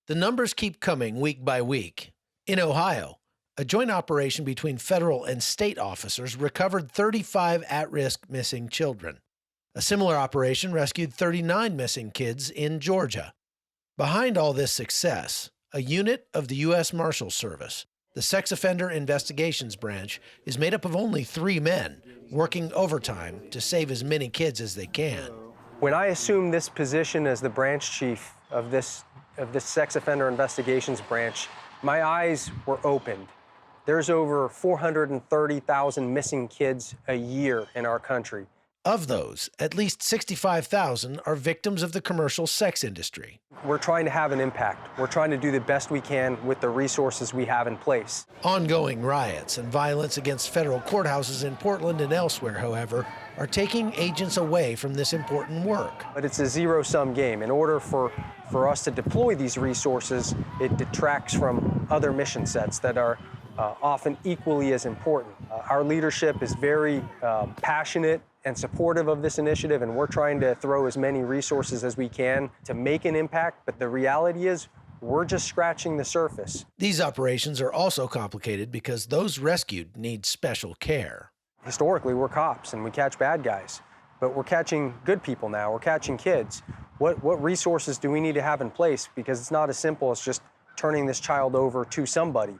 The numbers keep coming week by week. In Ohio, a joint operation between federal and state officers recovered 35 at-risk missing children. A similar operation rescued 39 missing kids in Georgia. Behind all this success, a unit of the US Marshals Service, the Sex Offender Investigations Branch, is made up of only 3 men working overtime to save as many kids as they can. When I assumed this position as the branch chief of this Sex Offender Investigations Branch, my eyes were opened. There's over 430,000 missing kids a year in our country. Of those, at least 65,000 are victims of the commercial sex industry. We're trying to have an impact. We're trying to do the best we can with the resources we have in place. Ongoing riots and violence against federal courthouses in Portland and elsewhere, however, are taking agents away from this important work. But it's a zero-sum game. In order for us to deploy these resources, it detracts from other mission sets that are often equally as important. Our leadership is very passionate and supportive of this initiative, and we're trying to throw as many resources as we can to make an impact, but the reality is we're just scratching the surface. These operations are also complicated because those rescued need special care. Historically, we're cops and we catch bad guys, but we're catching good people now. We're catching kids. What resources do we need to have in place? Because it's not as simple as just turning this child over to somebody.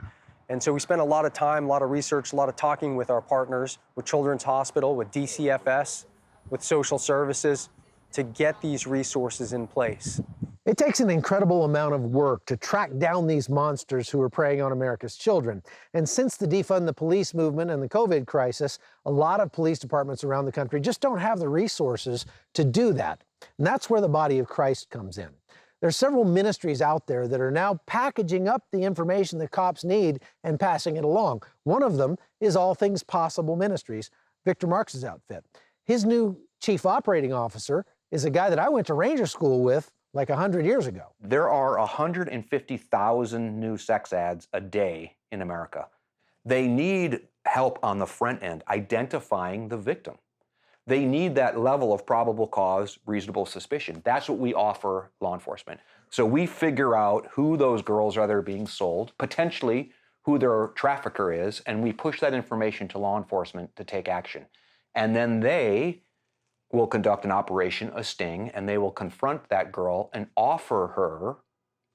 And so we spent a lot of time, a lot of research, a lot of talking with our partners, with Children's Hospital, with DCFS, with social services, to get these resources in place. It takes an incredible amount of work to track down these monsters who are preying on America's children. And since the defund the police movement and the COVID crisis, a lot of police departments around the country just don't have the resources to do that. And that's where the body of Christ comes in. There's several ministries out there that are now packaging up the information that cops need and passing it along. One of them is All Things Possible Ministries, Victor Marx's outfit. His new chief operating officer is a guy that I went to Ranger School with like 100 years ago. There are 150,000 new sex ads a day in America. They need help on the front end identifying the victim. They need that level of probable cause, reasonable suspicion. That's what we offer law enforcement. So we figure out who those girls are that are being sold, potentially who their trafficker is, and we push that information to law enforcement to take action. And then they will conduct an operation, a sting, and they will confront that girl and offer her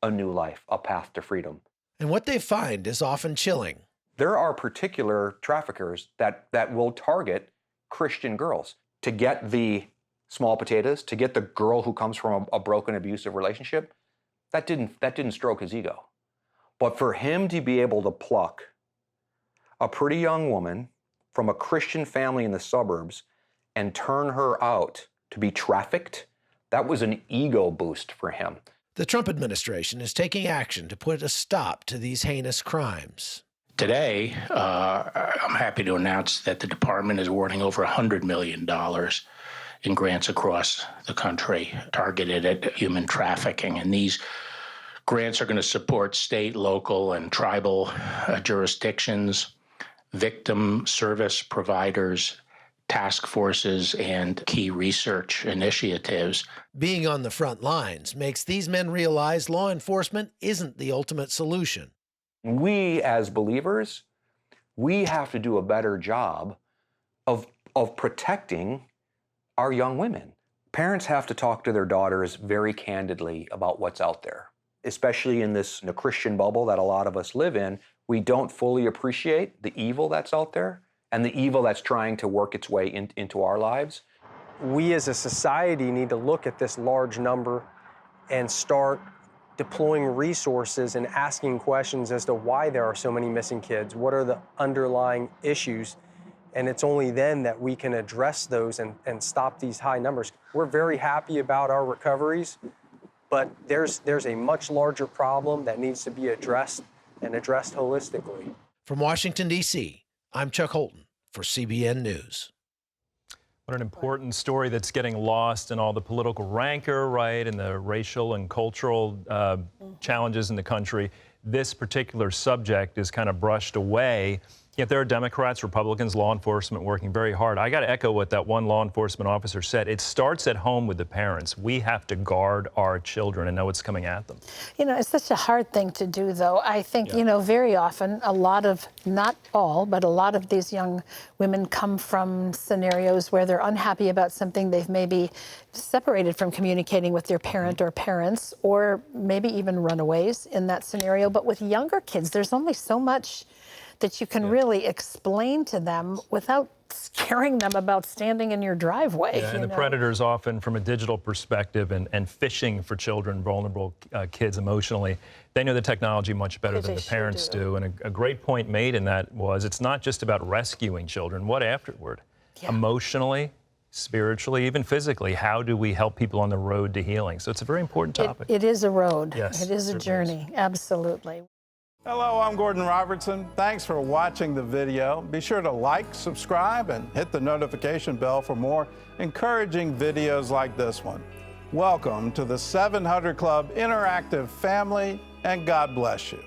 a new life, a path to freedom. And what they find is often chilling. There are particular traffickers that will target Christian girls to get the small potatoes, to get the girl who comes from a broken, abusive relationship. That didn't stroke his ego. But for him to be able to pluck a pretty young woman from a Christian family in the suburbs and turn her out to be trafficked, that was an ego boost for him. The Trump administration is taking action to put a stop to these heinous crimes. Today, I'm happy to announce that the department is awarding over $100 million in grants across the country targeted at human trafficking. And these grants are going to support state, local, and tribal jurisdictions, victim service providers, task forces, and key research initiatives. Being on the front lines makes these men realize law enforcement isn't the ultimate solution. We, as believers, we have to do a better job of protecting our young women. Parents have to talk to their daughters very candidly about what's out there, especially in this Christian bubble that a lot of us live in. We don't fully appreciate the evil that's out there and the evil that's trying to work its way into our lives. We as a society need to look at this large number and start deploying resources and asking questions as to why there are so many missing kids. What are the underlying issues? And it's only then that we can address those and stop these high numbers. We're very happy about our recoveries, but there's a much larger problem that needs to be addressed and addressed holistically. From Washington, D.C., I'm Chuck Holton for CBN News. What an important story that's getting lost in all the political rancor, right, and the racial and cultural challenges in the country. This particular subject is kind of brushed away. Yet there are Democrats, Republicans, law enforcement working very hard. I got to echo what that one law enforcement officer said. It starts at home with the parents. We have to guard our children and know what's coming at them. You know, it's such a hard thing to do, though. I think, you know, very often, a lot of, not all, but a lot of these young women come from scenarios where they're unhappy about something. They've maybe separated from communicating with their parent or parents, or maybe even runaways in that scenario. But with younger kids, there's only so much that you can really explain to them without scaring them about standing in your driveway. Yeah, and the predators often, from a digital perspective and fishing for children, vulnerable kids emotionally, they know the technology much better than the parents do. And a great point made in that was, it's not just about rescuing children. What afterward? Emotionally, spiritually, even physically, how do we help people on the road to healing? So it's a very important topic. It is a road. Yes, it is a journey. Absolutely. Hello, I'm Gordon Robertson. Thanks for watching the video. Be sure to like, subscribe, and hit the notification bell for more encouraging videos like this one. Welcome to the 700 Club Interactive family, and God bless you.